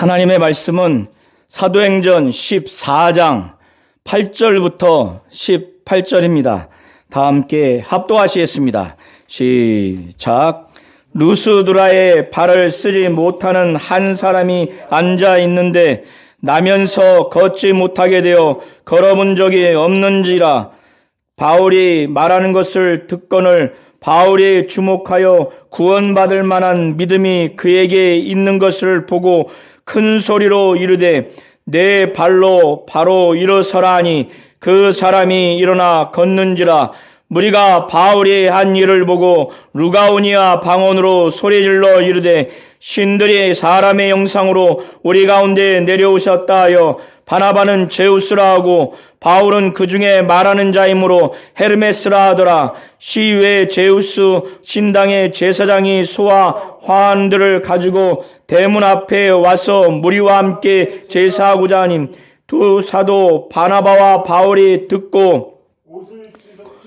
하나님의 말씀은 사도행전 14장 8절부터 18절입니다. 다 함께 합독하시겠습니다. 시작. 루스드라에 발을 쓰지 못하는 한 사람이 앉아 있는데 나면서 걷지 못하게 되어 걸어본 적이 없는지라. 바울이 말하는 것을 듣거늘 바울이 주목하여 구원받을 만한 믿음이 그에게 있는 것을 보고 큰 소리로 이르되 내 발로 바로 일어서라 하니 그 사람이 일어나 걷는지라. 무리가 바울이 한 일을 보고 루가오니아 방언으로 소리질러 이르되 신들이 사람의 형상으로 우리 가운데 내려오셨다 하여 바나바는 제우스라 하고 바울은 그 중에 말하는 자이므로 헤르메스라 하더라. 시외 제우스 신당의 제사장이 소와 화환들을 가지고 대문 앞에 와서 무리와 함께 제사하고자 하니 두 사도 바나바와 바울이 듣고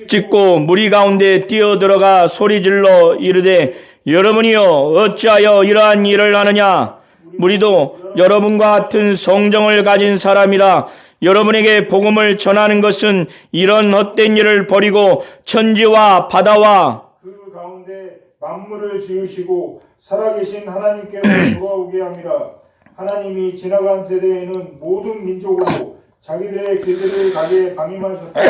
찢고 무리 가운데 뛰어들어가 소리질러 이르되 여러분이여 어찌하여 이러한 일을 하느냐. 무리도 여러분과 같은 성정을 가진 사람이라. 여러분에게 복음을 전하는 것은 이런 헛된 일을 버리고 천지와 바다와 그 가운데 만물을 지으시고 살아계신 하나님께로 돌아오게 함이라. 하나님이 지나간 세대에는 모든 민족으로 자기들의 길들을 가게 방임하셨다.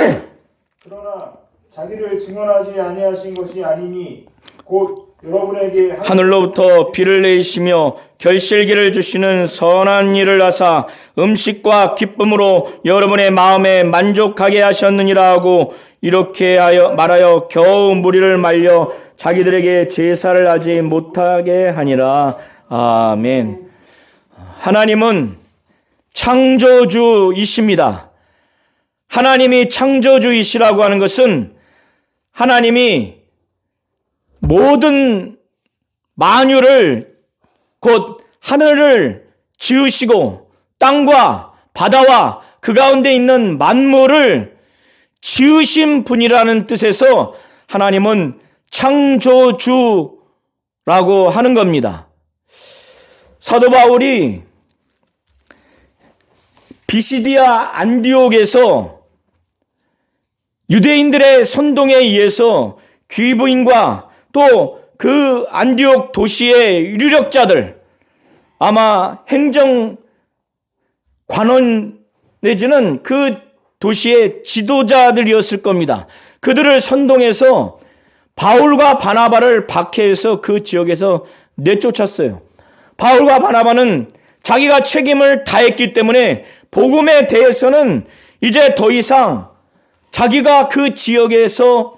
그러나 자기를 증언하지 아니하신 것이 아니니 곧 여러분에게 하늘로부터 비를 내리시며 결실기를 주시는 선한 일을 하사 음식과 기쁨으로 여러분의 마음에 만족하게 하셨느니라 하고 이렇게 말하여 겨우 무리를 말려 자기들에게 제사를 하지 못하게 하니라. 아멘. 하나님은 창조주이십니다. 하나님이 창조주이시라고 하는 것은 하나님이 모든 만유를 곧 하늘을 지으시고 땅과 바다와 그 가운데 있는 만물을 지으신 분이라는 뜻에서 하나님은 창조주라고 하는 겁니다. 사도 바울이 비시디아 안디옥에서 유대인들의 선동에 의해서 귀부인과 또 그 안디옥 도시의 유력자들, 아마 행정 관원 내지는 그 도시의 지도자들이었을 겁니다. 그들을 선동해서 바울과 바나바를 박해해서 그 지역에서 내쫓았어요. 바울과 바나바는 자기가 책임을 다했기 때문에 복음에 대해서는 이제 더 이상 자기가 그 지역에서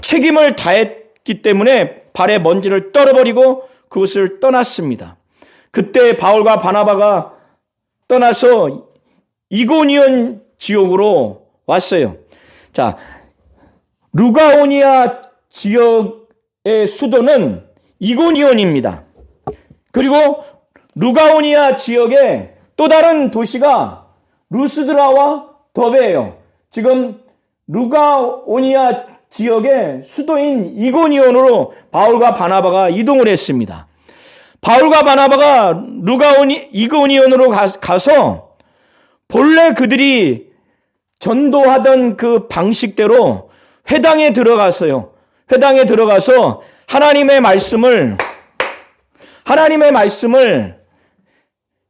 책임을 다했기 때문에 발에 먼지를 떨어버리고 그곳을 떠났습니다. 그때 바울과 바나바가 떠나서 이고니온 지역으로 왔어요. 자, 루가오니아 지역의 수도는 이고니온입니다. 그리고 루가오니아 지역의 또 다른 도시가 루스드라와 더베예요. 지금 루가오니아 지역의 수도인 이고니온으로 바울과 바나바가 이동을 했습니다. 바울과 바나바가 이고니온으로 가서 본래 그들이 전도하던 그 방식대로 회당에 들어갔어요. 회당에 들어가서 하나님의 말씀을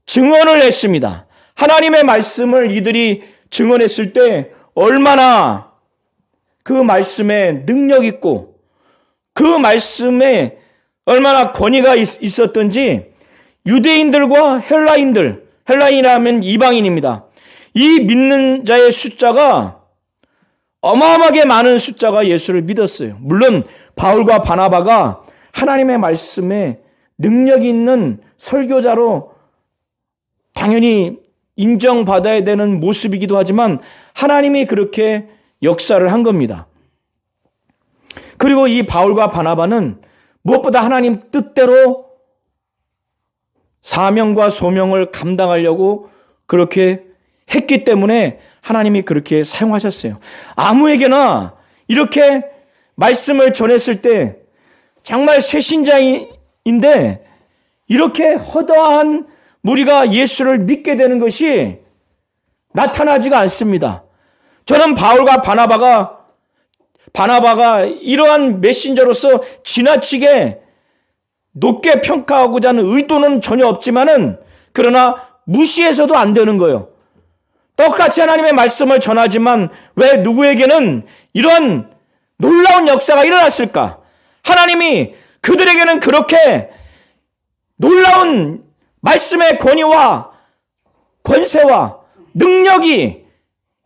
증언을 했습니다. 하나님의 말씀을 이들이 증언했을 때 얼마나 그 말씀에 능력 있고 그 말씀에 얼마나 권위가 있었던지 유대인들과 헬라인이라면 이방인입니다. 이 믿는 자의 숫자가 어마어마하게 많은 숫자가 예수를 믿었어요. 물론 바울과 바나바가 하나님의 말씀에 능력 있는 설교자로 당연히 인정받아야 되는 모습이기도 하지만 하나님이 그렇게 역사를 한 겁니다. 그리고 이 바울과 바나바는 무엇보다 하나님 뜻대로 사명과 소명을 감당하려고 그렇게 했기 때문에 하나님이 그렇게 사용하셨어요. 아무에게나 이렇게 말씀을 전했을 때 정말 새신자인데 이렇게 허다한 무리가 예수를 믿게 되는 것이 나타나지가 않습니다. 저는 바울과 바나바가 이러한 메신저로서 지나치게 높게 평가하고자 하는 의도는 전혀 없지만은 그러나 무시해서도 안 되는 거예요. 똑같이 하나님의 말씀을 전하지만 왜 누구에게는 이런 놀라운 역사가 일어났을까? 하나님이 그들에게는 그렇게 놀라운 말씀의 권위와 권세와 능력이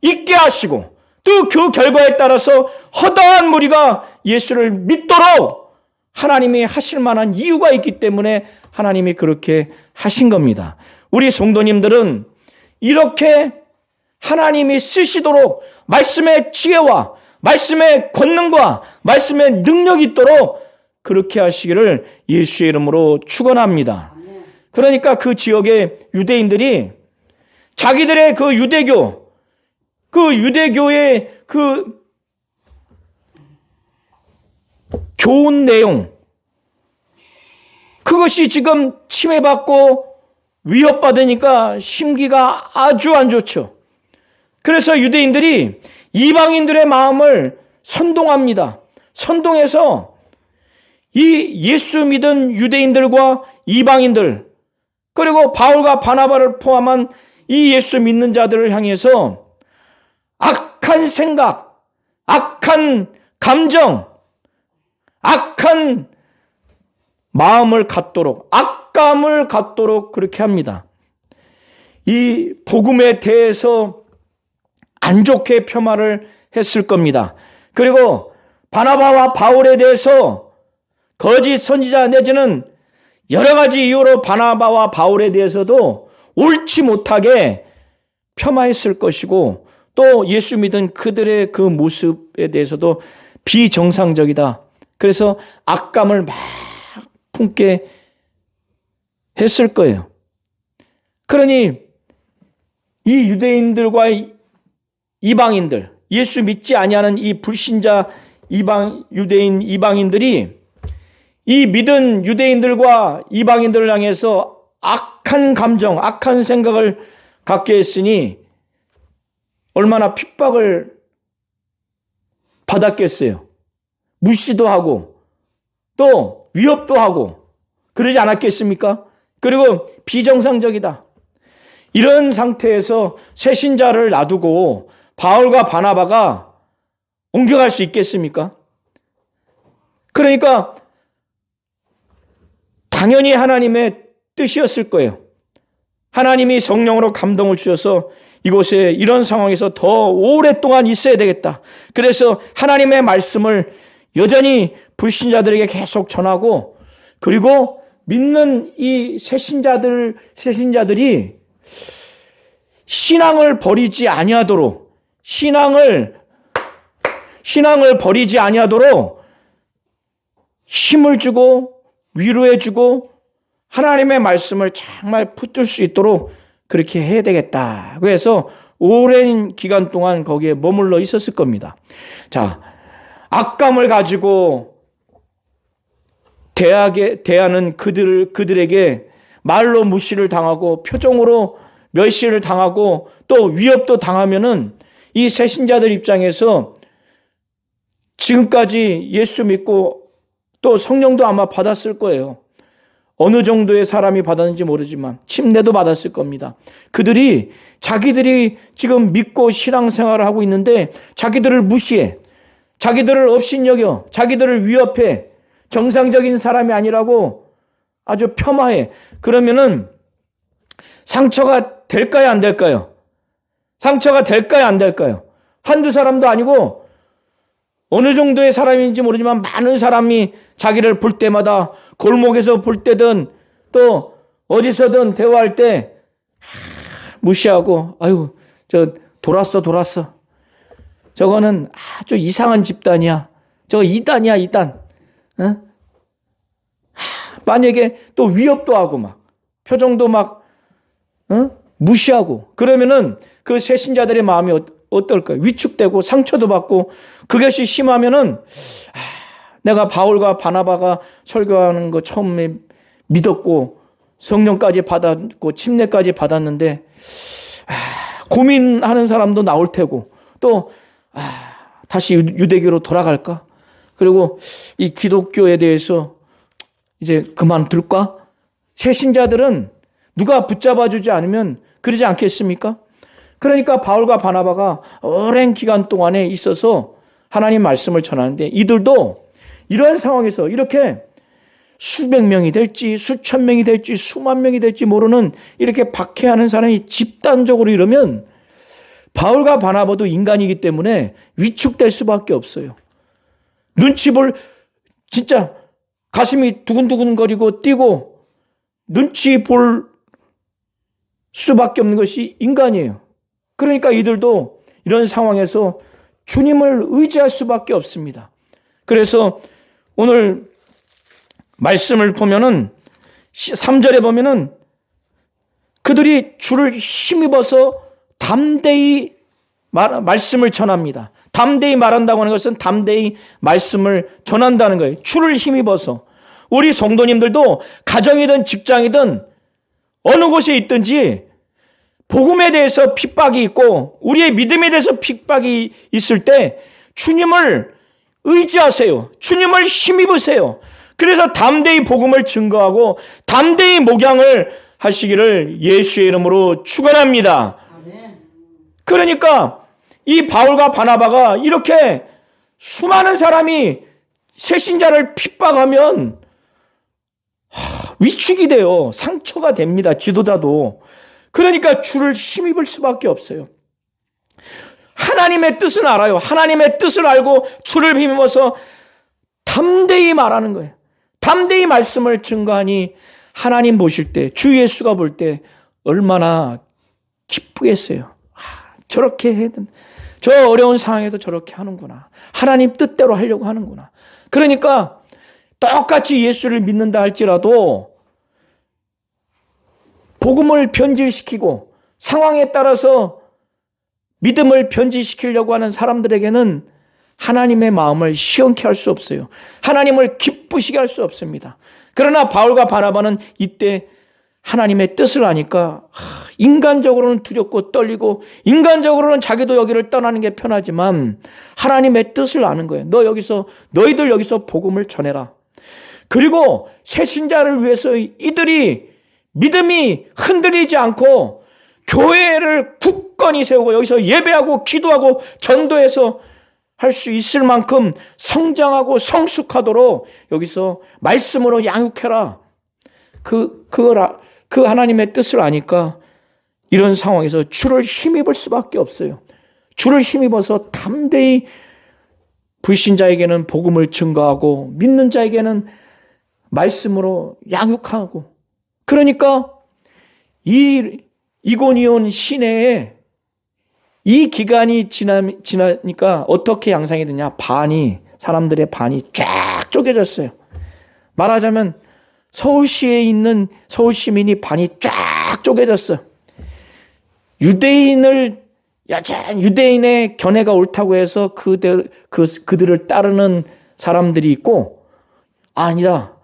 있게 하시고 또 그 결과에 따라서 허다한 무리가 예수를 믿도록 하나님이 하실 만한 이유가 있기 때문에 하나님이 그렇게 하신 겁니다. 우리 성도님들은 이렇게 하나님이 쓰시도록 말씀의 지혜와 말씀의 권능과 말씀의 능력이 있도록 그렇게 하시기를 예수의 이름으로 축원합니다. 그러니까 그 지역의 유대인들이 자기들의 그 유대교의 그 교훈 내용, 그것이 지금 침해받고 위협받으니까 심기가 아주 안 좋죠. 그래서 유대인들이 이방인들의 마음을 선동합니다. 선동해서 이 예수 믿은 유대인들과 이방인들, 그리고 바울과 바나바를 포함한 이 예수 믿는 자들을 향해서 악한 생각, 악한 감정, 악한 마음을 갖도록, 악감을 갖도록 그렇게 합니다. 이 복음에 대해서 안 좋게 폄하를 했을 겁니다. 그리고 바나바와 바울에 대해서 거짓 선지자 내지는 여러 가지 이유로 바나바와 바울에 대해서도 옳지 못하게 폄하했을 것이고 또 예수 믿은 그들의 그 모습에 대해서도 비정상적이다. 그래서 악감을 막 품게 했을 거예요. 그러니 이 유대인들과 이방인들, 예수 믿지 아니하는 이 불신자 유대인 이방인들이 이 믿은 유대인들과 이방인들을 향해서 악한 감정, 악한 생각을 갖게 했으니 얼마나 핍박을 받았겠어요. 무시도 하고 또 위협도 하고 그러지 않았겠습니까? 그리고 비정상적이다. 이런 상태에서 새신자를 놔두고 바울과 바나바가 옮겨갈 수 있겠습니까? 그러니까 당연히 하나님의 뜻이었을 거예요. 하나님이 성령으로 감동을 주셔서 이곳에 이런 상황에서 더 오랫동안 있어야 되겠다. 그래서 하나님의 말씀을 여전히 불신자들에게 계속 전하고 그리고 믿는 이 새신자들이 신앙을 버리지 아니하도록 신앙을 버리지 아니하도록 힘을 주고 위로해 주고 하나님의 말씀을 정말 붙들 수 있도록 그렇게 해야 되겠다. 그래서 오랜 기간 동안 거기에 머물러 있었을 겁니다. 자, 악감을 가지고 대하는 그들에게 말로 무시를 당하고 표정으로 멸시를 당하고 또 위협도 당하면은 이 새신자들 입장에서 지금까지 예수 믿고 또 성령도 아마 받았을 거예요. 어느 정도의 사람이 받았는지 모르지만 침례도 받았을 겁니다. 그들이 자기들이 지금 믿고 신앙생활을 하고 있는데 자기들을 무시해, 자기들을 업신여겨, 자기들을 위협해, 정상적인 사람이 아니라고 아주 폄하해. 그러면은 상처가 될까요, 안 될까요? 상처가 될까요, 안 될까요? 한두 사람도 아니고 어느 정도의 사람인지 모르지만 많은 사람이 자기를 볼 때마다 골목에서 볼 때든 또 어디서든 대화할 때 무시하고 아유 저 돌았어. 저거는 아주 이상한 집단이야. 저거 이단이야, 이단. 어? 만약에 또 위협도 하고 막 표정도 막 무시하고 그러면은 그 새신자들의 마음이 어떨까요? 위축되고 상처도 받고 그것이 심하면은 내가 바울과 바나바가 설교하는 거 처음에 믿었고 성령까지 받았고 침례까지 받았는데 고민하는 사람도 나올 테고 또 다시 유대교로 돌아갈까? 그리고 이 기독교에 대해서 이제 그만둘까? 새신자들은 누가 붙잡아주지 않으면 그러지 않겠습니까? 그러니까 바울과 바나바가 오랜 기간 동안에 있어서 하나님 말씀을 전하는데 이들도 이러한 상황에서 이렇게 수백 명이 될지 수천 명이 될지 수만 명이 될지 모르는 이렇게 박해하는 사람이 집단적으로 이러면 바울과 바나바도 인간이기 때문에 위축될 수밖에 없어요. 눈치 볼 진짜 가슴이 두근두근거리고 뛰고 눈치 볼 수밖에 없는 것이 인간이에요. 그러니까 이들도 이런 상황에서 주님을 의지할 수밖에 없습니다. 그래서 오늘 말씀을 보면은 3절에 보면은 그들이 주를 힘입어서 담대히 말씀을 전합니다. 담대히 말한다고 하는 것은 담대히 말씀을 전한다는 거예요. 주를 힘입어서. 우리 성도님들도 가정이든 직장이든 어느 곳에 있든지 복음에 대해서 핍박이 있고 우리의 믿음에 대해서 핍박이 있을 때 주님을 의지하세요. 주님을 힘입으세요. 그래서 담대히 복음을 증거하고 담대히 목양을 하시기를 예수의 이름으로 축원합니다. 그러니까 이 바울과 바나바가 이렇게 수많은 사람이 새신자를 핍박하면 위축이 돼요. 상처가 됩니다. 지도자도. 그러니까 주를 힘입을 수밖에 없어요. 하나님의 뜻은 알아요. 하나님의 뜻을 알고 주를 힘입어서 담대히 말하는 거예요. 담대히 말씀을 증거하니 하나님 보실 때, 주 예수가 볼 때 얼마나 기쁘겠어요. 저렇게 해야 된다. 저 어려운 상황에도 저렇게 하는구나. 하나님 뜻대로 하려고 하는구나. 그러니까 똑같이 예수를 믿는다 할지라도 복음을 변질시키고 상황에 따라서 믿음을 변질시키려고 하는 사람들에게는 하나님의 마음을 시원케 할 수 없어요. 하나님을 기쁘시게 할 수 없습니다. 그러나 바울과 바나바는 이때 하나님의 뜻을 아니까 인간적으로는 두렵고 떨리고 인간적으로는 자기도 여기를 떠나는 게 편하지만 하나님의 뜻을 아는 거예요. 너희들 여기서 복음을 전해라. 그리고 새신자를 위해서 이들이 믿음이 흔들리지 않고 교회를 굳건히 세우고 여기서 예배하고 기도하고 전도해서 할 수 있을 만큼 성장하고 성숙하도록 여기서 말씀으로 양육해라. 그 하나님의 뜻을 아니까 이런 상황에서 주를 힘입을 수밖에 없어요. 주를 힘입어서 담대히 불신자에게는 복음을 증거하고 믿는 자에게는 말씀으로 양육하고 그러니까 이 이고니온 시내에 이 기간이 지나니까 어떻게 양상이 되냐? 사람들의 반이 쫙 쪼개졌어요. 말하자면 서울시에 있는 서울 시민이 반이 쫙 쪼개졌어요. 유대인의 견해가 옳다고 해서 그들을 따르는 사람들이 있고 아니다.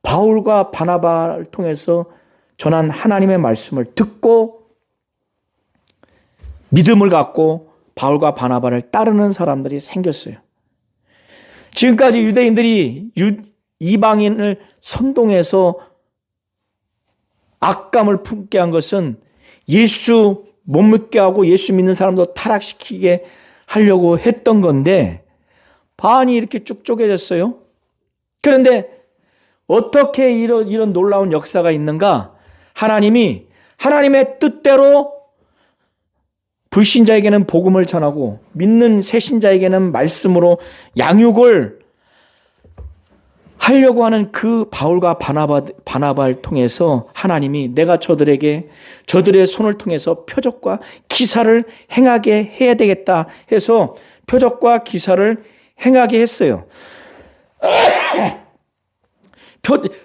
바울과 바나바를 통해서 전한 하나님의 말씀을 듣고 믿음을 갖고 바울과 바나바를 따르는 사람들이 생겼어요. 지금까지 유대인들이 이방인을 선동해서 악감을 품게 한 것은 예수 못 믿게 하고 예수 믿는 사람도 타락시키게 하려고 했던 건데 반이 이렇게 쭉 쪼개졌어요. 그런데 어떻게 이런 놀라운 역사가 있는가? 하나님이 하나님의 뜻대로 불신자에게는 복음을 전하고 믿는 새신자에게는 말씀으로 양육을 하려고 하는 그 바울과 바나바를 통해서 하나님이 내가 저들의 손을 통해서 표적과 기사를 행하게 해야 되겠다 해서 표적과 기사를 행하게 했어요.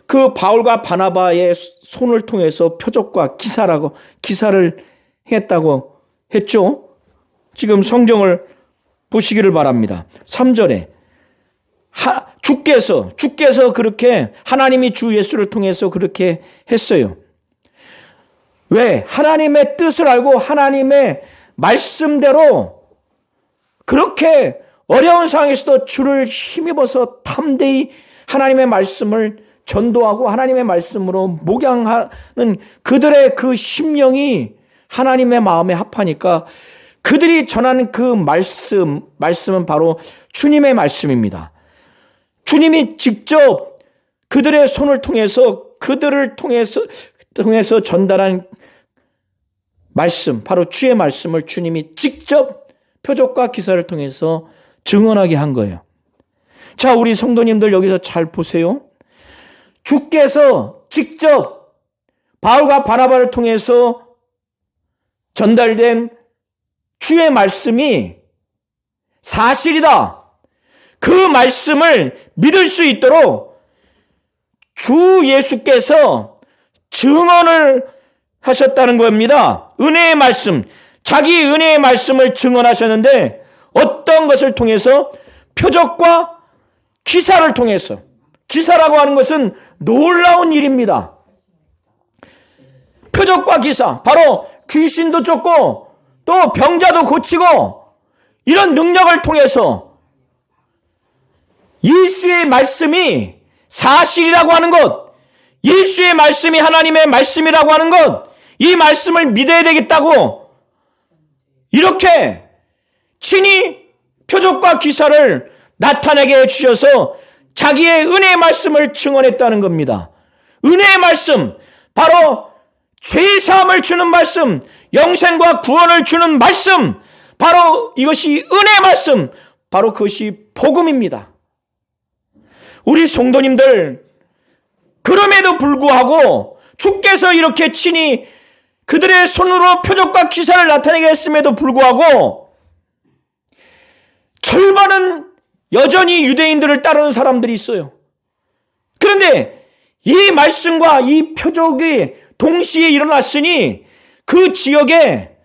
그 바울과 바나바의 손을 통해서 표적과 기사를 했다고 했죠. 지금 성경을 보시기를 바랍니다. 3절에 주께서 그렇게 하나님이 주 예수를 통해서 그렇게 했어요. 왜? 하나님의 뜻을 알고 하나님의 말씀대로 그렇게 어려운 상황에서도 주를 힘입어서 담대히 하나님의 말씀을 전도하고 하나님의 말씀으로 목양하는 그들의 그 심령이 하나님의 마음에 합하니까 그들이 전하는 그 말씀은 바로 주님의 말씀입니다. 주님이 직접 그들의 손을 그들을 통해서 전달한 말씀, 바로 주의 말씀을 주님이 직접 표적과 기사를 통해서 증언하게 한 거예요. 자, 우리 성도님들 여기서 잘 보세요. 주께서 직접 바울과 바나바를 통해서 전달된 주의 말씀이 사실이다. 그 말씀을 믿을 수 있도록 주 예수께서 증언을 하셨다는 겁니다. 은혜의 말씀, 자기 은혜의 말씀을 증언하셨는데 어떤 것을 통해서? 표적과 기사를 통해서. 기사라고 하는 것은 놀라운 일입니다. 표적과 기사, 바로 귀신도 쫓고 또 병자도 고치고 이런 능력을 통해서 예수의 말씀이 사실이라고 하는 것, 예수의 말씀이 하나님의 말씀이라고 하는 것, 이 말씀을 믿어야 되겠다고 이렇게 친히 표적과 기사를 나타내게 해주셔서 자기의 은혜의 말씀을 증언했다는 겁니다. 은혜의 말씀, 바로 죄사함을 주는 말씀, 영생과 구원을 주는 말씀, 바로 이것이 은혜의 말씀, 바로 그것이 복음입니다. 우리 성도님들, 그럼에도 불구하고 주께서 이렇게 친히 그들의 손으로 표적과 기사를 나타내게 했음에도 불구하고 절반은 여전히 유대인들을 따르는 사람들이 있어요. 그런데 이 말씀과 이 표적이 동시에 일어났으니 그 지역에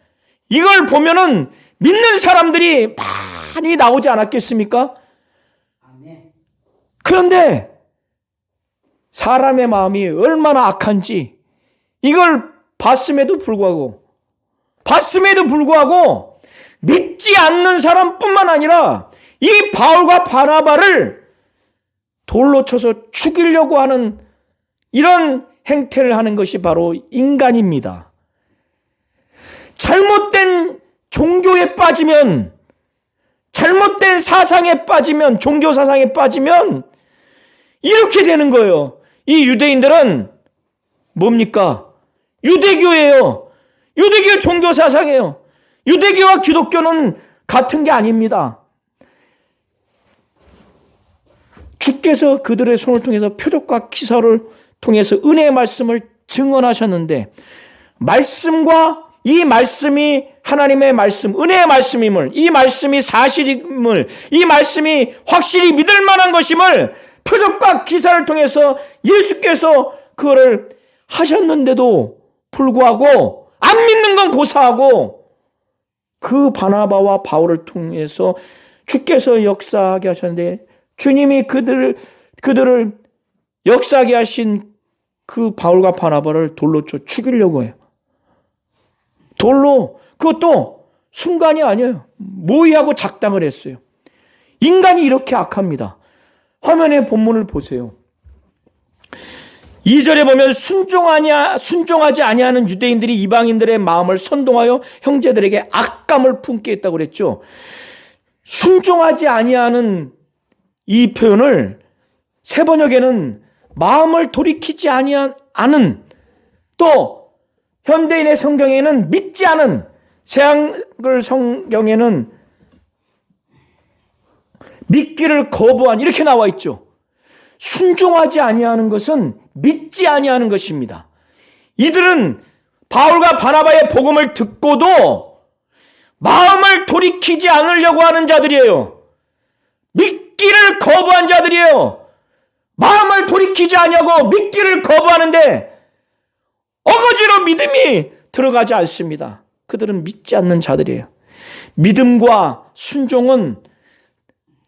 이걸 보면은 믿는 사람들이 많이 나오지 않았겠습니까? 그런데 사람의 마음이 얼마나 악한지 이걸 봤음에도 불구하고 믿지 않는 사람뿐만 아니라 이 바울과 바나바를 돌로 쳐서 죽이려고 하는 이런 행태를 하는 것이 바로 인간입니다. 잘못된 종교에 빠지면, 잘못된 사상에 빠지면, 종교 사상에 빠지면 이렇게 되는 거예요. 이 유대인들은 뭡니까? 유대교예요. 유대교 종교 사상이에요. 유대교와 기독교는 같은 게 아닙니다. 주께서 그들의 손을 통해서 표적과 기사를 통해서 은혜의 말씀을 증언하셨는데 말씀과 이 말씀이 하나님의 말씀, 은혜의 말씀임을, 이 말씀이 사실임을, 이 말씀이 확실히 믿을 만한 것임을 표적과 기사를 통해서 예수께서 그거를 하셨는데도 불구하고 안 믿는 건 고사하고 그 바나바와 바울을 통해서 주께서 역사하게 하셨는데 주님이 그들을 역사하게 하신 그 바울과 바나바를 돌로 쳐 죽이려고 해요. 돌로, 그것도 순간이 아니에요. 모의하고 작당을 했어요. 인간이 이렇게 악합니다. 화면에 본문을 보세요. 2절에 보면 순종하지 아니하는 유대인들이 이방인들의 마음을 선동하여 형제들에게 악감을 품게 했다고 그랬죠. 순종하지 아니하는 이 표현을 세 번역에는 마음을 돌이키지 않은, 또 현대인의 성경에는 믿지 않은, 새한글 성경에는 믿기를 거부한 이렇게 나와 있죠. 순종하지 아니하는 것은 믿지 아니하는 것입니다. 이들은 바울과 바나바의 복음을 듣고도 마음을 돌이키지 않으려고 하는 자들이에요. 믿기를 거부한 자들이에요. 마음을 돌이키지 않냐고 믿기를 거부하는데 어거지로 믿음이 들어가지 않습니다. 그들은 믿지 않는 자들이에요. 믿음과 순종은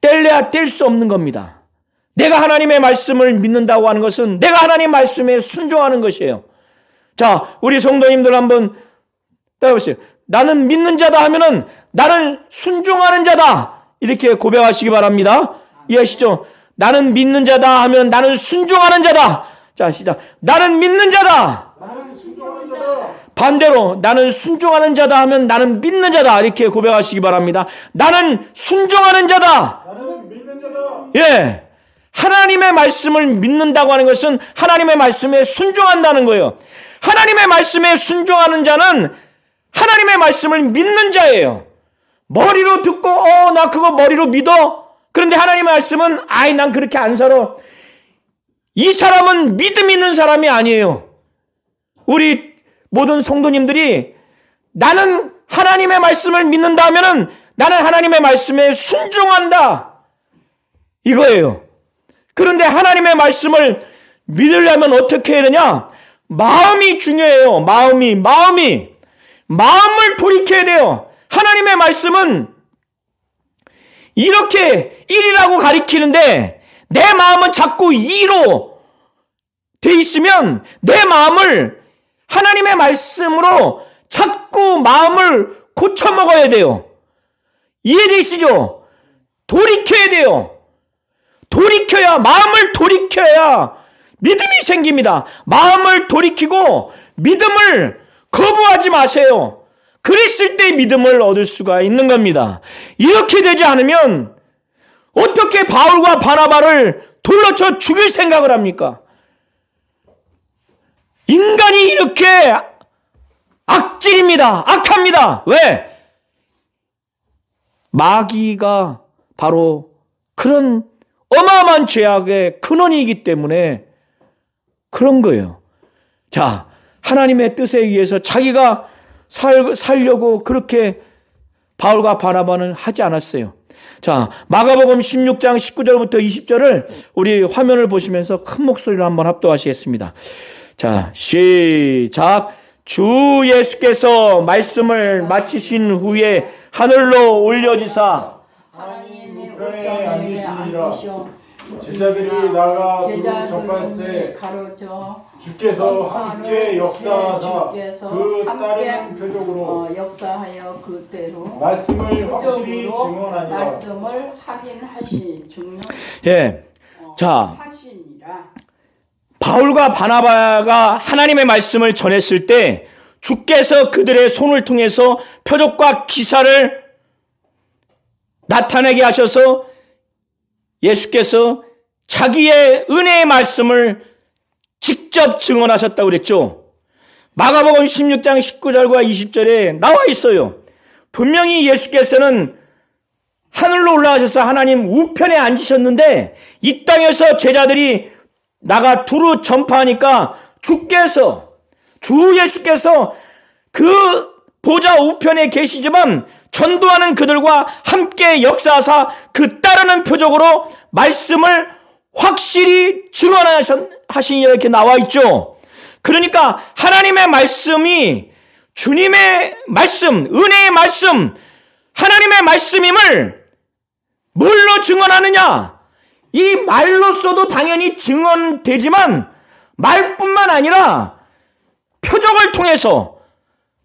뗄래야 뗄 수 없는 겁니다. 내가 하나님의 말씀을 믿는다고 하는 것은 내가 하나님 말씀에 순종하는 것이에요. 자, 우리 성도님들 한번 따라해보세요. 나는 믿는 자다 하면은 나는 순종하는 자다. 이렇게 고백하시기 바랍니다. 이해하시죠? 나는 믿는 자다 하면 나는 순종하는 자다. 자, 시작. 나는 믿는 자다. 나는 순종하는 자다. 반대로 나는 순종하는 자다 하면 나는 믿는 자다. 이렇게 고백하시기 바랍니다. 나는 순종하는 자다. 나는 믿는 자다. 예. 하나님의 말씀을 믿는다고 하는 것은 하나님의 말씀에 순종한다는 거예요. 하나님의 말씀에 순종하는 자는 하나님의 말씀을 믿는 자예요. 머리로 듣고 나 그거 머리로 믿어. 그런데 하나님의 말씀은 난 그렇게 안 살아. 이 사람은 믿음 있는 사람이 아니에요. 우리 모든 성도님들이 나는 하나님의 말씀을 믿는다 하면은 나는 하나님의 말씀에 순종한다. 이거예요. 그런데 하나님의 말씀을 믿으려면 어떻게 해야 되냐? 마음이 중요해요. 마음을 돌이켜야 돼요. 하나님의 말씀은 이렇게 1이라고 가리키는데 내 마음은 자꾸 2로 돼 있으면 내 마음을 하나님의 말씀으로 자꾸 마음을 고쳐 먹어야 돼요. 이해되시죠? 돌이켜야 돼요. 마음을 돌이켜야 믿음이 생깁니다. 마음을 돌이키고 믿음을 거부하지 마세요. 그랬을 때 믿음을 얻을 수가 있는 겁니다. 이렇게 되지 않으면 어떻게 바울과 바나바를 돌로 쳐 죽일 생각을 합니까? 인간이 이렇게 악질입니다. 악합니다. 왜? 마귀가 바로 그런 어마어마한 죄악의 근원이기 때문에 그런 거예요. 자, 하나님의 뜻에 의해서 자기가 살려고 그렇게 바울과 바나바는 하지 않았어요. 자, 마가복음 16장 19절부터 20절을 우리 화면을 보시면서 큰 목소리로 한번 합독하시겠습니다. 자, 시작. 주 예수께서 말씀을 마치신 후에 하늘로 올려지사 하나님 우편에 앉으시니라. 제자들이 나가 두루 접할세 주께서 함께 역사하사 그 따르는 표적으로 역사하여 그대로 말씀을 확실히 증언하니라. 말씀을 확인하신 증언 예. 자, 하시니라. 바울과 바나바가 하나님의 말씀을 전했을 때 주께서 그들의 손을 통해서 표적과 기사를 나타내게 하셔서 예수께서 자기의 은혜의 말씀을 직접 증언하셨다고 그랬죠. 마가복음 16장 19절과 20절에 나와 있어요. 분명히 예수께서는 하늘로 올라가셔서 하나님 우편에 앉으셨는데 이 땅에서 제자들이 나가 두루 전파하니까 주 예수께서 그 보좌 우편에 계시지만 전도하는 그들과 함께 역사하사 그 따르는 표적으로 말씀을 확실히 증언하시니 이렇게 나와 있죠. 그러니까 하나님의 말씀이 주님의 말씀, 은혜의 말씀, 하나님의 말씀임을 뭘로 증언하느냐? 이 말로써도 당연히 증언되지만 말뿐만 아니라 표적을 통해서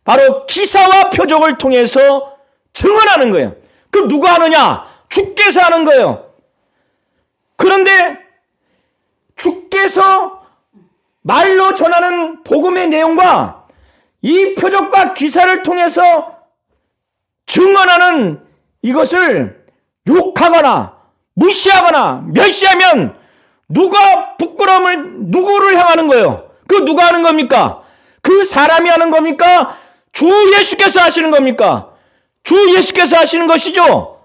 바로 기사와 표적을 통해서 증언하는 거예요. 그럼 누가 하느냐? 주께서 하는 거예요. 그런데 주께서 말로 전하는 복음의 내용과 이 표적과 기사를 통해서 증언하는 이것을 욕하거나 무시하거나 멸시하면 누구를 향하는 거예요? 그 누가 하는 겁니까? 그 사람이 하는 겁니까? 주 예수께서 하시는 겁니까? 주 예수께서 하시는 것이죠.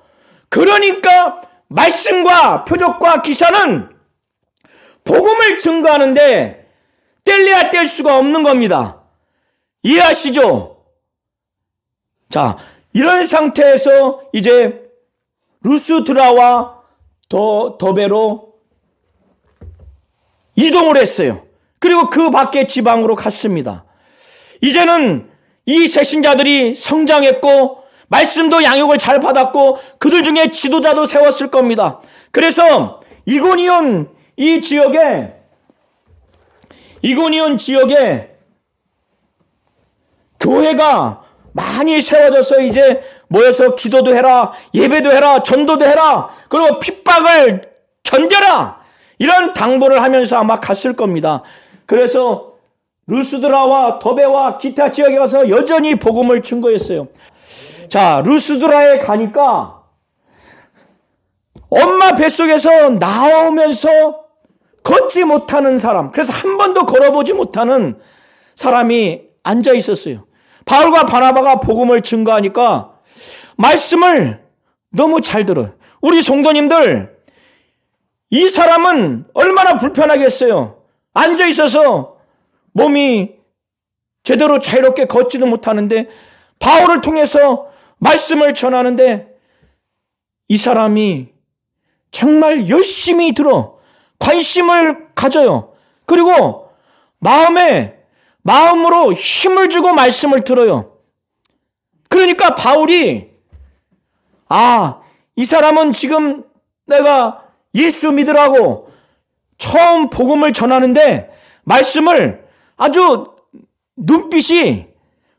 그러니까 말씀과 표적과 기사는 복음을 증거하는데 뗄래야 뗄 수가 없는 겁니다. 이해하시죠? 자, 이런 상태에서 이제 루스드라와 더베로 이동을 했어요. 그리고 그 밖에 지방으로 갔습니다. 이제는 이 새신자들이 성장했고 말씀도 양육을 잘 받았고 그들 중에 지도자도 세웠을 겁니다. 그래서 이고니온 지역에 교회가 많이 세워져서 이제 모여서 기도도 해라, 예배도 해라, 전도도 해라, 그리고 핍박을 견뎌라, 이런 당부를 하면서 아마 갔을 겁니다. 그래서 루스드라와 더베와 기타 지역에 가서 여전히 복음을 증거했어요. 자, 루스드라에 가니까 엄마 뱃속에서 나오면서 걷지 못하는 사람, 그래서 한 번도 걸어보지 못하는 사람이 앉아 있었어요. 바울과 바나바가 복음을 증거하니까 말씀을 너무 잘 들어요. 우리 성도님들, 이 사람은 얼마나 불편하겠어요. 앉아 있어서 몸이 제대로 자유롭게 걷지도 못하는데 바울을 통해서 말씀을 전하는데 이 사람이 정말 열심히 들어 관심을 가져요. 그리고 마음으로 힘을 주고 말씀을 들어요. 그러니까 바울이 이 사람은 지금 내가 예수 믿으라고 처음 복음을 전하는데 말씀을 아주 눈빛이,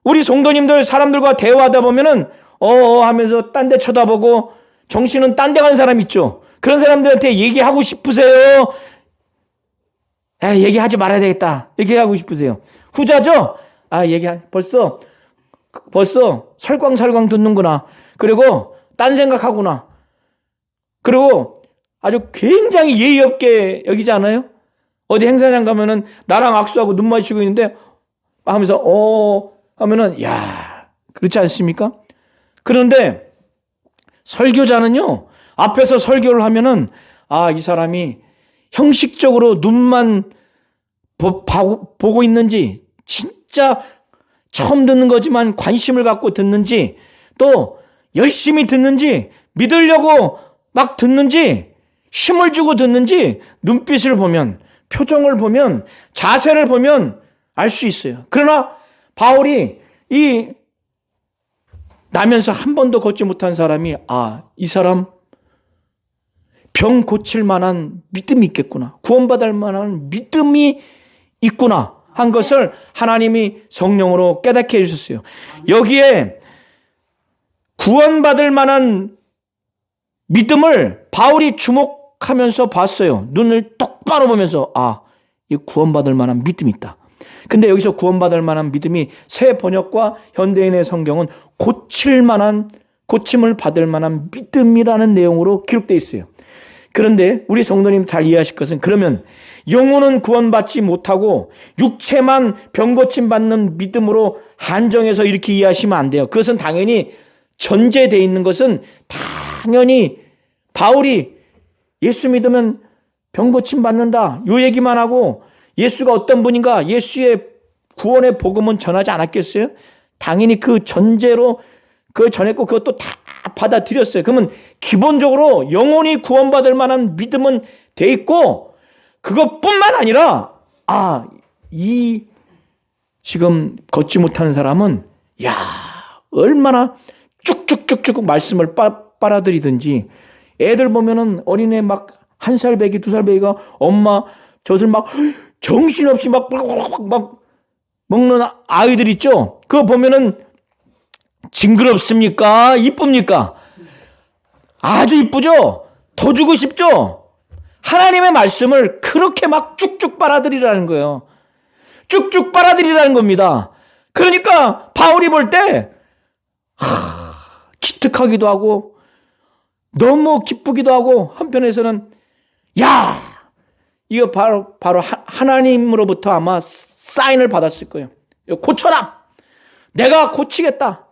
우리 성도님들 사람들과 대화하다 보면은 하면서 딴 데 쳐다보고 정신은 딴 데 간 사람 있죠. 그런 사람들한테 얘기하고 싶으세요? 얘기하지 말아야 되겠다, 이렇게 하고 싶으세요? 후자죠? 벌써 설광설광 듣는구나. 그리고 딴 생각하구나. 그리고 아주 굉장히 예의 없게 여기지 않아요? 어디 행사장 가면은 나랑 악수하고 눈 마주치고 있는데 하면서 하면은 그렇지 않습니까? 그런데 설교자는요, 앞에서 설교를 하면은 이 사람이 형식적으로 눈만 보고 있는지, 진짜 처음 듣는 거지만 관심을 갖고 듣는지, 또 열심히 듣는지, 믿으려고 막 듣는지, 힘을 주고 듣는지, 눈빛을 보면, 표정을 보면, 자세를 보면 알 수 있어요. 그러나 바울이 나면서 한 번도 걷지 못한 사람이 이 사람 병 고칠 만한 믿음이 있겠구나, 구원받을 만한 믿음이 있구나 한 것을 하나님이 성령으로 깨닫게 해주셨어요. 여기에 구원받을 만한 믿음을 바울이 주목하면서 봤어요. 눈을 똑바로 보면서 이 구원받을 만한 믿음이 있다. 근데 여기서 구원받을 만한 믿음이 새 번역과 현대인의 성경은 고침을 받을 만한 믿음이라는 내용으로 기록되어 있어요. 그런데 우리 성도님 잘 이해하실 것은, 그러면 영혼은 구원받지 못하고 육체만 병고침 받는 믿음으로 한정해서 이렇게 이해하시면 안 돼요. 그것은 당연히 전제되어 있는 것은, 당연히 바울이 예수 믿으면 병고침 받는다, 요 얘기만 하고 예수가 어떤 분인가, 예수의 구원의 복음은 전하지 않았겠어요? 당연히 그 전제로 그걸 전했고 그것도 다 받아들였어요. 그러면 기본적으로 영혼이 구원받을 만한 믿음은 돼 있고, 그것뿐만 아니라 이 지금 걷지 못하는 사람은 얼마나 쭉쭉쭉쭉 말씀을 빨아들이든지, 애들 보면은 어린애 막 1살 배기 2살 배기가 엄마 젖을 막 정신없이 막 먹는 아이들 있죠. 그거 보면은 징그럽습니까? 이쁩니까? 아주 이쁘죠? 더 주고 싶죠? 하나님의 말씀을 그렇게 막 쭉쭉 빨아들이라는 거예요. 쭉쭉 빨아들이라는 겁니다. 그러니까 바울이 볼 때 기특하기도 하고 너무 기쁘기도 하고, 한편에서는 이거 바로 하나님으로부터 아마 사인을 받았을 거예요. 고쳐라! 내가 고치겠다!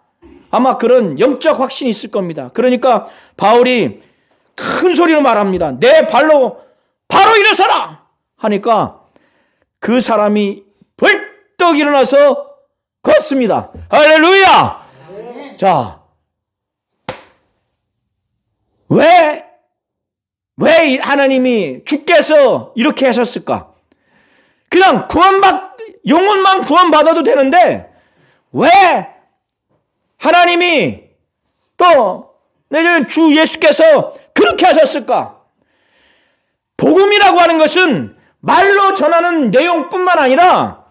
아마 그런 영적 확신이 있을 겁니다. 그러니까 바울이 큰 소리로 말합니다. 내 발로 바로 일어서라! 하니까 그 사람이 벌떡 일어나서 걷습니다. 할렐루야! 자, 왜 하나님이 주께서 이렇게 하셨을까? 그냥 영혼만 구원받아도 되는데 왜 하나님이 또 주 예수께서 그렇게 하셨을까? 복음이라고 하는 것은 말로 전하는 내용뿐만 아니라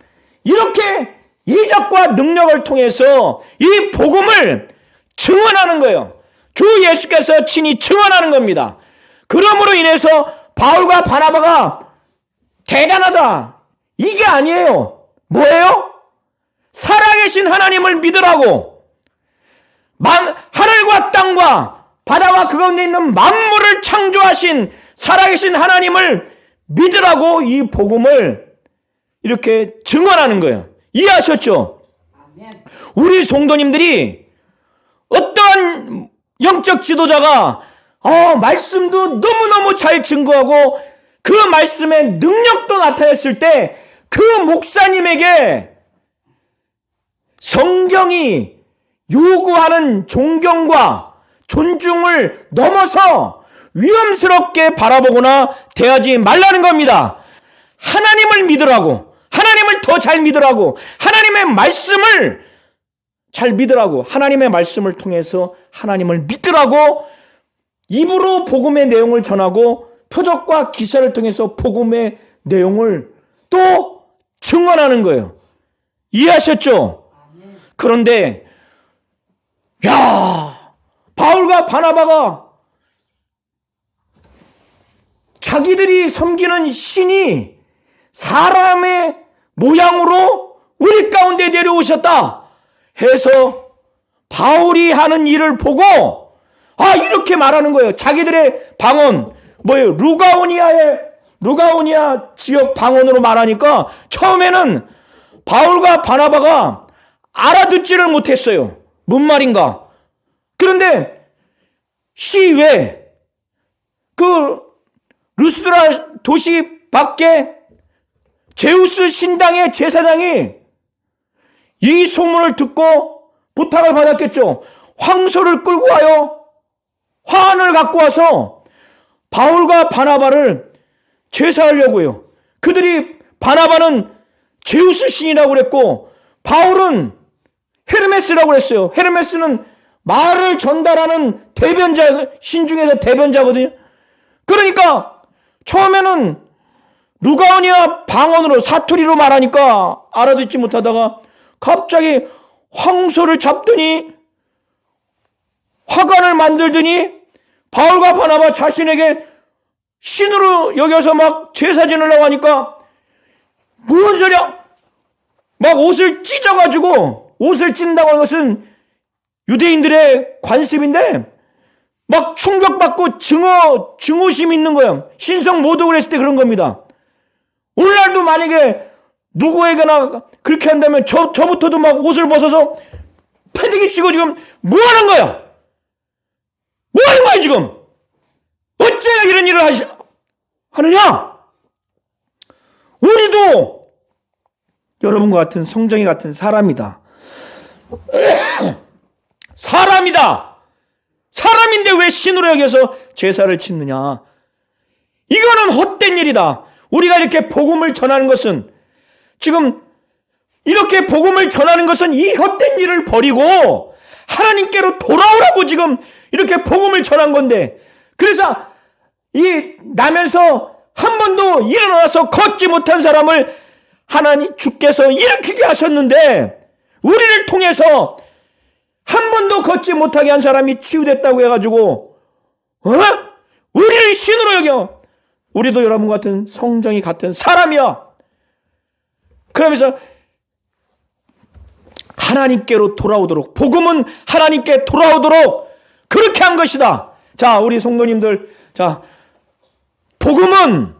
이렇게 이적과 능력을 통해서 이 복음을 증언하는 거예요. 주 예수께서 친히 증언하는 겁니다. 그러므로 인해서 바울과 바나바가 대단하다, 이게 아니에요. 뭐예요? 살아계신 하나님을 믿으라고, 하늘과 땅과 바다와 그 가운데 있는 만물을 창조하신 살아계신 하나님을 믿으라고 이 복음을 이렇게 증언하는 거예요. 이해하셨죠? 아멘. 우리 성도님들이 어떠한 영적 지도자가 말씀도 너무너무 잘 증거하고 그 말씀의 능력도 나타냈을 때 그 목사님에게 성경이 요구하는 존경과 존중을 넘어서 위험스럽게 바라보거나 대하지 말라는 겁니다. 하나님을 믿으라고, 하나님을 더 잘 믿으라고, 하나님의 말씀을 잘 믿으라고, 하나님의 말씀을 통해서 하나님을 믿으라고 입으로 복음의 내용을 전하고 표적과 기사를 통해서 복음의 내용을 또 증언하는 거예요. 이해하셨죠? 그런데 바울과 바나바가 자기들이 섬기는 신이 사람의 모양으로 우리 가운데 내려오셨다 해서 바울이 하는 일을 보고 이렇게 말하는 거예요. 자기들의 방언, 뭐예요? 루가오니아 지역 방언으로 말하니까 처음에는 바울과 바나바가 알아듣지를 못했어요. 뭔 말인가? 그런데 시외 그 루스드라 도시 밖에 제우스 신당의 제사장이 이 소문을 듣고 부탁을 받았겠죠. 황소를 끌고 와요. 화환을 갖고 와서 바울과 바나바를 제사하려고요. 그들이 바나바는 제우스 신이라고 그랬고 바울은 헤르메스라고 그랬어요. 헤르메스는 말을 전달하는 대변자, 신 중에서 대변자거든요. 그러니까 처음에는 루가오니아 방언으로 사투리로 말하니까 알아듣지 못하다가 갑자기 황소를 잡더니 화관을 만들더니 바울과 바나바 자신에게 신으로 여겨서 막 제사 지내려고 하니까 무슨 소리야? 막 옷을 찢어가지고, 옷을 찢는다고 하는 것은 유대인들의 관습인데 막 충격받고 증오심 있는 거예요. 신성 모독을 했을 때 그런 겁니다. 오늘날도 만약에 누구에게나 그렇게 한다면 저부터도 막 옷을 벗어서 패딩이 치고 지금 뭐 하는 거야? 뭐 하는 거야 지금? 어째야 이런 일을 하느냐? 우리도 여러분과 같은 성정이 같은 사람이다. 사람이다. 사람인데 왜 신으로 여겨서 제사를 짓느냐? 이거는 헛된 일이다. 우리가 이렇게 복음을 전하는 것은, 지금 이렇게 복음을 전하는 것은 이 헛된 일을 버리고 하나님께로 돌아오라고 지금 이렇게 복음을 전한 건데, 그래서 이 나면서 한 번도 일어나서 걷지 못한 사람을 하나님 주께서 일으키게 하셨는데, 우리를 통해서 한 번도 걷지 못하게 한 사람이 치유됐다고 해가지고 우리를 신으로 여겨. 우리도 여러분 같은 성정이 같은 사람이야. 그러면서 하나님께로 돌아오도록, 복음은 하나님께 돌아오도록 그렇게 한 것이다. 자, 우리 성도님들, 자, 복음은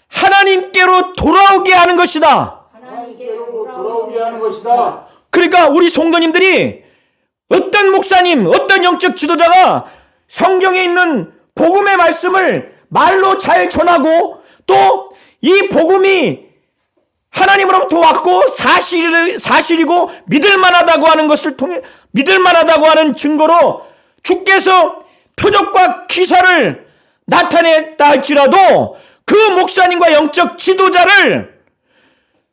하나님께로 돌아오게 하는 것이다. 하나님께로 돌아오게 하는 것이다. 그러니까 우리 성도님들이 어떤 목사님, 어떤 영적 지도자가 성경에 있는 복음의 말씀을 말로 잘 전하고 또 이 복음이 하나님으로부터 왔고 사실이고 믿을만하다고 하는 것을 통해, 믿을만하다고 하는 증거로 주께서 표적과 기사를 나타냈다 할지라도 그 목사님과 영적 지도자를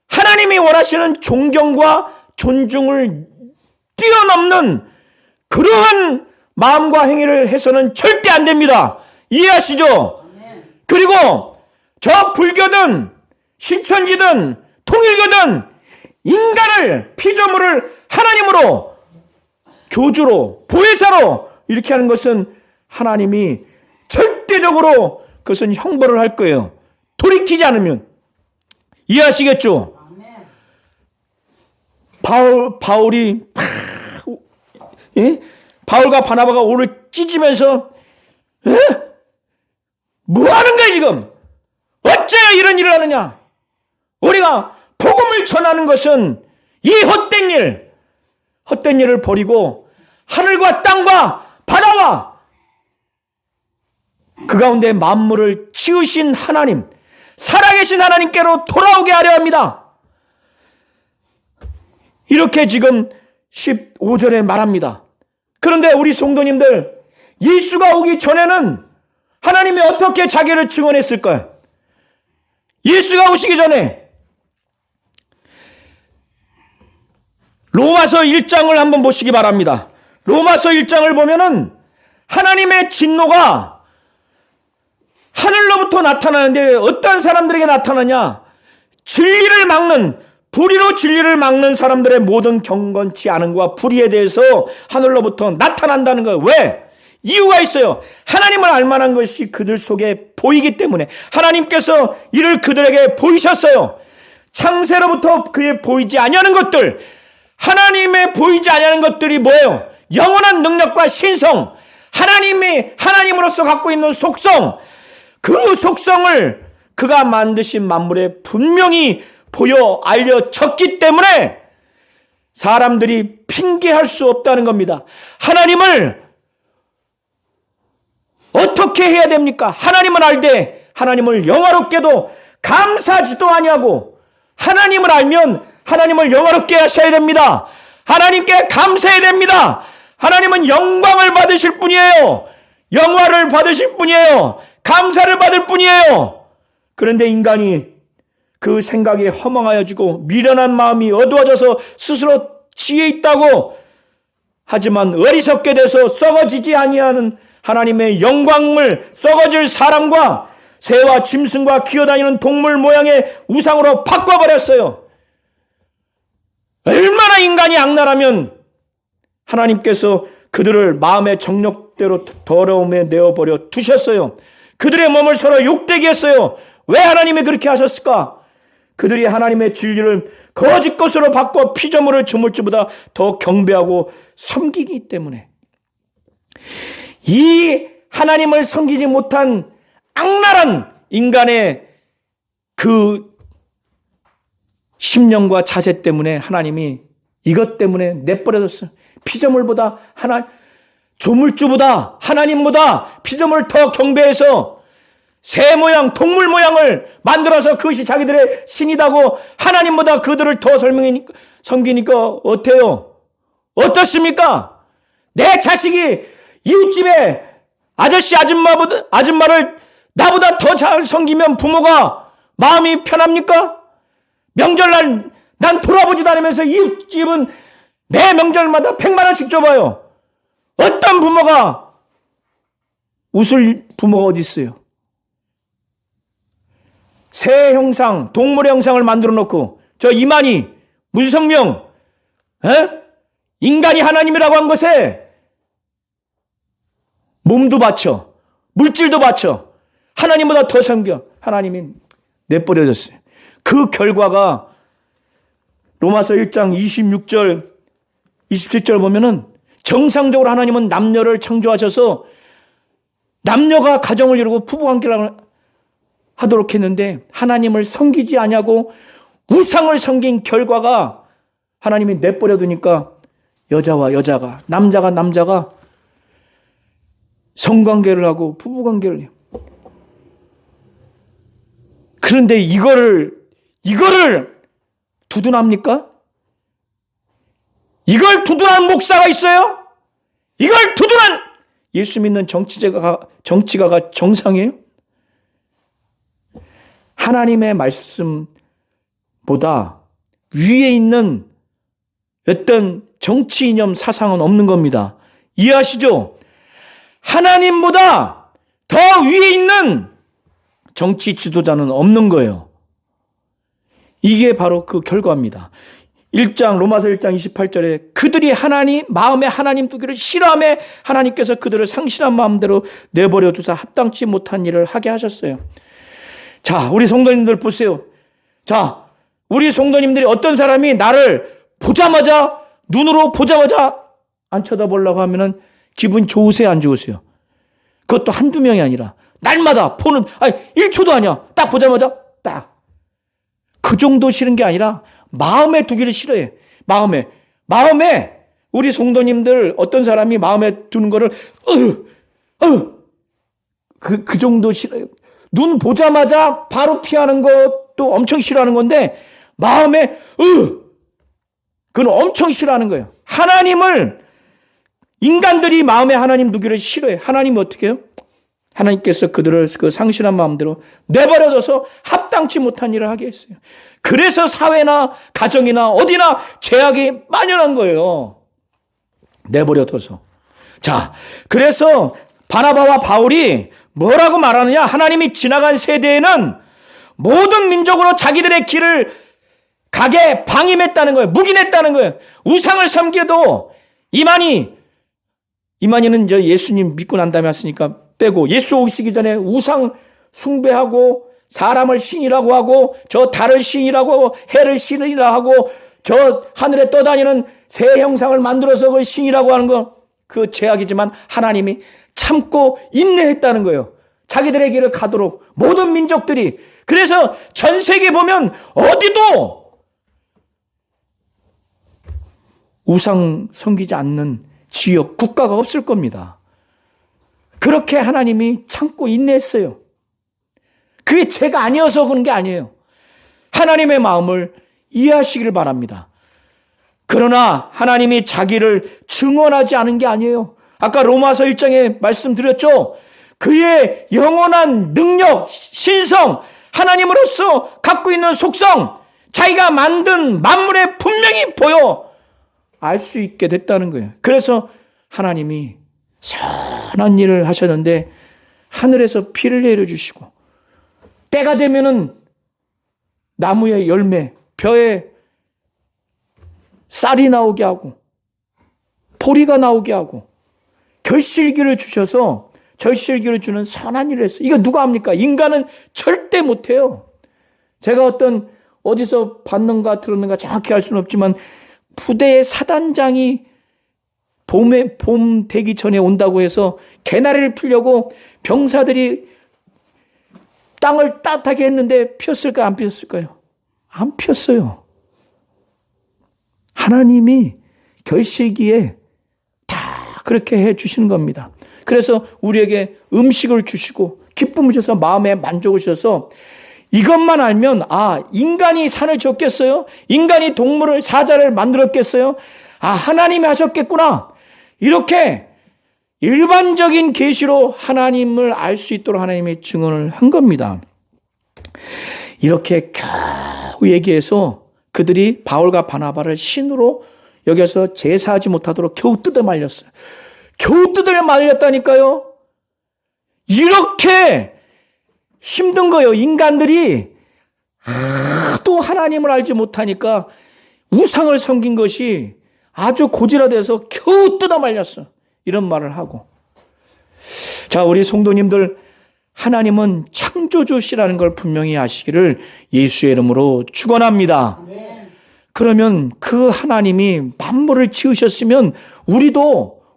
하나님이 원하시는 존경과 존중을 뛰어넘는 그러한 마음과 행위를 해서는 절대 안 됩니다. 이해하시죠? 그리고 저 불교든 신천지든 통일교든 인간을 피조물을 하나님으로 교주로 보혜사로 이렇게 하는 것은 하나님이 절대적으로 그것은 형벌을 할 거예요. 돌이키지 않으면. 이해하시겠죠? 아멘. 바울이 예? 바울과 바나바가 오를 찢으면서 뭐 하는 거야 지금? 어째야 이런 일을 하느냐? 우리가 복음을 전하는 것은 이 헛된 일을 버리고 하늘과 땅과 바다와 그 가운데 만물을 지으신 하나님, 살아계신 하나님께로 돌아오게 하려 합니다. 이렇게 지금 15절에 말합니다. 그런데 우리 성도님들, 예수가 오기 전에는 하나님이 어떻게 자기를 증언했을까요? 예수가 오시기 전에 로마서 1장을 한번 보시기 바랍니다. 로마서 1장을 보면은 하나님의 진노가 하늘로부터 나타나는데 어떤 사람들에게 나타나냐? 진리를 막는, 불의로 진리를 막는 사람들의 모든 경건치 않음과 불의에 대해서 하늘로부터 나타난다는 거예요. 왜? 이유가 있어요. 하나님을 알만한 것이 그들 속에 보이기 때문에 하나님께서 이를 그들에게 보이셨어요. 창세로부터 그에 보이지 아니하는 것들, 하나님의 보이지 아니하는 것들이 뭐예요? 영원한 능력과 신성, 하나님이 하나님으로서 갖고 있는 속성, 그 속성을 그가 만드신 만물에 분명히 보여 알려졌기 때문에 사람들이 핑계할 수 없다는 겁니다. 하나님을 어떻게 해야 됩니까? 하나님을 알되 하나님을 영화롭게도 감사하지도 아니하고, 하나님을 알면 하나님을 영화롭게 하셔야 됩니다. 하나님께 감사해야 됩니다. 하나님은 영광을 받으실 분이에요. 영화를 받으실 분이에요. 감사를 받을 뿐이에요. 그런데 인간이 그 생각이 허망하여지고 미련한 마음이 어두워져서 스스로 지혜 있다고 하지만 어리석게 돼서 썩어지지 아니하는 하나님의 영광을 썩어질 사람과 새와 짐승과 기어다니는 동물 모양의 우상으로 바꿔버렸어요. 얼마나 인간이 악랄하면 하나님께서 그들을 마음의 정욕대로 더러움에 내어버려 두셨어요. 그들의 몸을 서로 욕되게 했어요. 왜 하나님이 그렇게 하셨을까? 그들이 하나님의 진리를 거짓 것으로 바꿔 피조물을 저물지보다 더 경배하고 섬기기 때문에. 이 하나님을 섬기지 못한 악랄한 인간의 그 심령과 자세 때문에 하나님이 이것 때문에 내버려뒀어요. 피조물보다 조물주보다 하나님보다 피조물을 더 경배해서 새 모양, 동물 모양을 만들어서 그것이 자기들의 신이다고 하나님보다 그들을 더 섬기니까 어때요? 어떻습니까? 내 자식이 이웃집에 아줌마를 나보다 더 잘 섬기면 부모가 마음이 편합니까? 명절날 난 돌아보지도 않으면서 이웃집은 매 명절마다 100만 원씩 줘봐요. 어떤 부모가 웃을 부모가 어디 있어요? 새 형상, 동물의 형상을 만들어 놓고 저 이만희, 문성명, 인간이 하나님이라고 한 것에 몸도 바쳐, 물질도 바쳐, 하나님보다 더 섬겨. 하나님이 내버려졌어요. 그 결과가 로마서 1장 26절, 27절 보면은 정상적으로 하나님은 남녀를 창조하셔서 남녀가 가정을 이루고 부부관계를 하도록 했는데 하나님을 섬기지 아니하고 우상을 섬긴 결과가 하나님이 내버려두니까 여자와 여자가, 남자가 남자가 성관계를 하고 부부관계를 해요. 그런데 이거를 두둔합니까? 이걸 두둔한 목사가 있어요? 이걸 두둔한 예수 믿는 정치가가 정상이에요? 하나님의 말씀보다 위에 있는 어떤 정치 이념 사상은 없는 겁니다. 이해하시죠? 하나님보다 더 위에 있는 정치 지도자는 없는 거예요. 이게 바로 그 결과입니다. 로마서 1장 28절에 그들이 마음에 하나님 두기를 싫어하며 하나님께서 그들을 상실한 마음대로 내버려 두사 합당치 못한 일을 하게 하셨어요. 자, 우리 성도님들 보세요. 자, 우리 성도님들이 어떤 사람이 나를 눈으로 보자마자 안 쳐다보려고 하면은 기분 좋으세요, 안 좋으세요? 그것도 한두 명이 아니라 날마다 1초도 아니야. 딱 보자마자 딱. 그 정도 싫은 게 아니라 마음에 두기를 싫어해. 마음에 우리 성도님들 어떤 사람이 마음에 두는 거를 그 정도 싫어요. 눈 보자마자 바로 피하는 것도 엄청 싫어하는 건데 마음에 그건 엄청 싫어하는 거예요. 인간들이 마음에 하나님 두기를 싫어해. 하나님은 어떻게 해요? 하나님께서 그들을 그 상실한 마음대로 내버려둬서 합당치 못한 일을 하게 했어요. 그래서 사회나 가정이나 어디나 죄악이 만연한 거예요. 내버려둬서. 자, 그래서 바나바와 바울이 뭐라고 말하느냐? 하나님이 지나간 세대에는 모든 민족으로 자기들의 길을 가게 방임했다는 거예요. 묵인했다는 거예요. 우상을 섬겨도 이만희는 예수님 믿고 난 다음에 왔으니까 빼고 예수 오시기 전에 우상 숭배하고 사람을 신이라고 하고 저 달을 신이라고 하고 해를 신이라고 하고 저 하늘에 떠다니는 새 형상을 만들어서 그걸 신이라고 하는 거 그 죄악이지만 하나님이 참고 인내했다는 거예요. 자기들의 길을 가도록 모든 민족들이. 그래서 전 세계 보면 어디도 우상 섬기지 않는 지역, 국가가 없을 겁니다. 그렇게 하나님이 참고 인내했어요. 그게 죄가 아니어서 그런 게 아니에요. 하나님의 마음을 이해하시기를 바랍니다. 그러나 하나님이 자기를 증언하지 않은 게 아니에요. 아까 로마서 1장에 말씀드렸죠. 그의 영원한 능력, 신성, 하나님으로서 갖고 있는 속성, 자기가 만든 만물에 분명히 보여 알 수 있게 됐다는 거예요. 그래서 하나님이 선한 일을 하셨는데 하늘에서 피를 내려주시고 때가 되면은 나무의 열매, 벼에 쌀이 나오게 하고 보리가 나오게 하고 결실기를 주셔서 절실기를 주는 선한 일을 했어요. 이거 누가 합니까? 인간은 절대 못해요. 제가 어디서 봤는가 들었는가 정확히 알 수는 없지만 부대의 사단장이 봄 되기 전에 온다고 해서 개나리를 풀려고 병사들이 땅을 따뜻하게 했는데 피었을까요? 안 피었을까요? 안 피었어요. 하나님이 결실기에 다 그렇게 해 주시는 겁니다. 그래서 우리에게 음식을 주시고 기쁨을 주셔서 마음에 만족을 주셔서 이것만 알면 인간이 산을 졌겠어요? 인간이 동물을 사자를 만들었겠어요? 하나님이 하셨겠구나. 이렇게 일반적인 계시로 하나님을 알 수 있도록 하나님이 증언을 한 겁니다. 이렇게 겨우 얘기해서 그들이 바울과 바나바를 신으로 여기서 제사하지 못하도록 겨우 뜯어 말렸어요. 겨우 뜯어 말렸다니까요. 이렇게 힘든 거예요. 인간들이 하도 하나님을 알지 못하니까 우상을 섬긴 것이 아주 고질화돼서 겨우 뜯어 말렸어. 이런 말을 하고. 자, 우리 성도님들, 하나님은 창조주시라는 걸 분명히 아시기를 예수의 이름으로 축원합니다. 그러면 그 하나님이 만물을 지으셨으면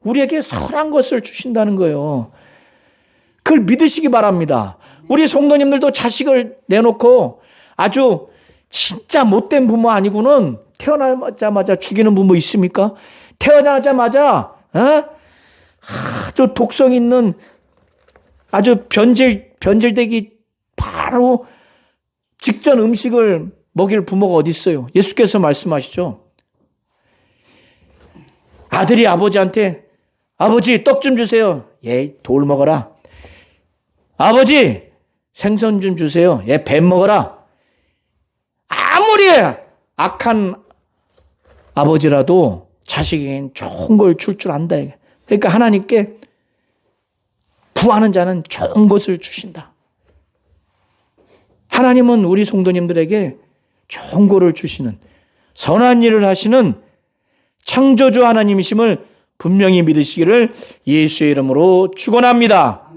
우리에게 선한 것을 주신다는 거예요. 그걸 믿으시기 바랍니다. 우리 성도님들도 자식을 내놓고 아주 진짜 못된 부모 아니고는 태어나자마자 죽이는 부모 있습니까? 태어나자마자 아주 독성 있는 아주 변질되기 바로 직전 음식을 먹일 부모가 어디 있어요? 예수께서 말씀하시죠. 아들이 아버지한테 아버지 떡 좀 주세요. 예, 돌 먹어라. 아버지 생선 좀 주세요. 예, 뱀 먹어라. 아무리 악한 아버지라도 자식에겐 좋은 걸 줄 줄 안다. 그러니까 하나님께 구하는 자는 좋은 것을 주신다. 하나님은 우리 성도님들에게 좋은 거를 주시는, 선한 일을 하시는 창조주 하나님이심을 분명히 믿으시기를 예수의 이름으로 축원합니다.